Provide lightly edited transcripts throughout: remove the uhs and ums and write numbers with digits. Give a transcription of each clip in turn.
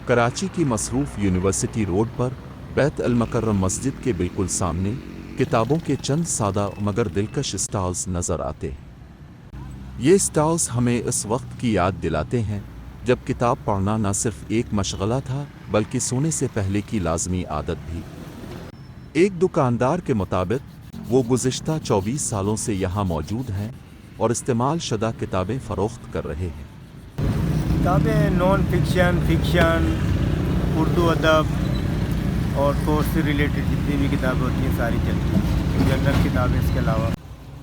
कराची की मसरूफ university road पर बैत अल मुकर्रम मस्जिद के बिल्कुल सामने किताबों के चंद सादा मगर दिलकश स्टॉल्स नज़र आते हैं। ये स्टॉल्स हमें इस वक्त की याद दिलाते हैं जब किताब पढ़ना न सिर्फ एक मशगला था बल्कि सोने से पहले की लाजमी आदत भी। एक दुकानदार के मुताबिक वो गुज़िश्ता 24 सालों से यहाँ मौजूद हैं और इस्तेमाल शुदा किताबें फ़रोख्त कर रहे हैं। किताबें नॉन फिक्शन, फिक्शन, उर्दू अदब और कोर्स से रिलेटेड जितनी भी किताबें होती हैं सारी चलती हैं, जनरल किताबें इसके अलावा।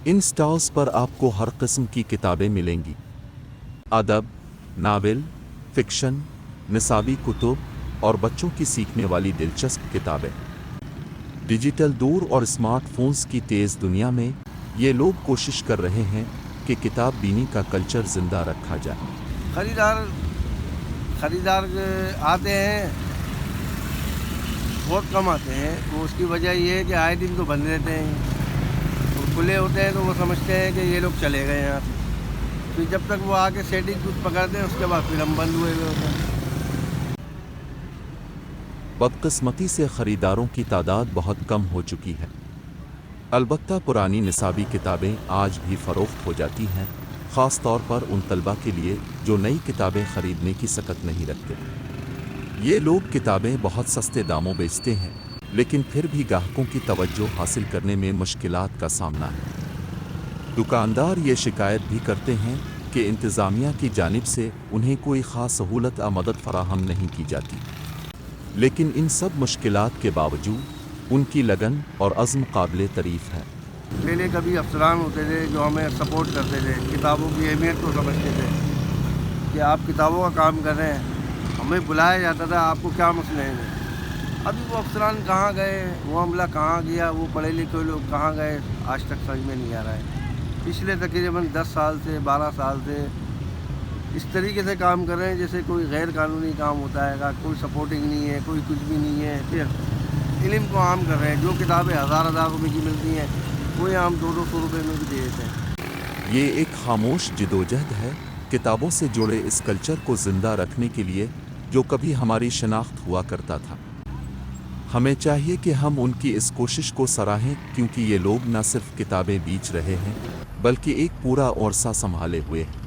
इन स्टॉल्स पर आपको हर किस्म की किताबें मिलेंगी। अदब, नावल, फिक्शन, निसाबी कुतुब और बच्चों की सीखने वाली दिलचस्प किताबें। डिजिटल दौर और स्मार्टफोन्स की तेज़ दुनिया में ये लोग कोशिश कर रहे हैं कि किताब बीनी का कल्चर ज़िंदा रखा जाए। खरीदार आते हैं, बहुत कम आते हैं। तो उसकी वजह ये है कि आए दिन तो बंद रहते हैं और खुले होते हैं तो वो समझते हैं कि ये लोग चले गए यहाँ से। फिर जब तक वो आके सेटिंग कुछ पकड़ते हैं उसके बाद फिर हम बंद हुए होते हैं। बदकिस्मती से ख़रीदारों की तादाद बहुत कम हो चुकी है। अलबत्ता पुरानी निसाबी किताबें आज भी फ़रोख्त हो जाती हैं, ख़ास तौर पर उन तलबा के लिए जो नई किताबें ख़रीदने की सकत नहीं रखते। ये लोग किताबें बहुत सस्ते दामों बेचते हैं, लेकिन फिर भी ग्राहकों की तवज्जो हासिल करने में मुश्किलात का सामना है। दुकानदार ये शिकायत भी करते हैं कि इंतज़ामिया की जानिब से उन्हें कोई ख़ास सहूलत या मदद फ़राहम नहीं की जाती। लेकिन इन सब मुश्किलात के बावजूद उनकी लगन और अज़्म काबिल तारीफ़ है। पहले कभी अफसरान होते थे जो हमें सपोर्ट करते थे, किताबों की अहमियत को समझते थे कि आप किताबों का काम कर रहे हैं। हमें बुलाया जाता था, आपको क्या मसले हैं। अभी वो अफसरान कहाँ गए, वो अमला कहाँ गया, वो पढ़े लिखे लोग कहाँ गए, आज तक समझ में नहीं आ रहा है। पिछले तकरीबन 10 साल से 12 साल से इस तरीके से काम कर रहे हैं जैसे कोई गैर कानूनी काम होता है, कोई सपोर्टिंग नहीं है, कोई कुछ भी नहीं है। फिर इल्म को आम कर रहे हैं। जो किताबें हज़ार रुपये की मिलती हैं वो हम 200 रुपये में भी दे देते हैं। ये एक खामोश जिदोजहद है किताबों से जुड़े इस कल्चर को ज़िंदा रखने के लिए जो कभी हमारी शनाख्त हुआ करता था। हमें चाहिए कि हम उनकी इस कोशिश को सराहें, क्योंकि ये लोग न सिर्फ किताबें बेच रहे हैं बल्कि एक पूरा ओरसा संभाले हुए हैं।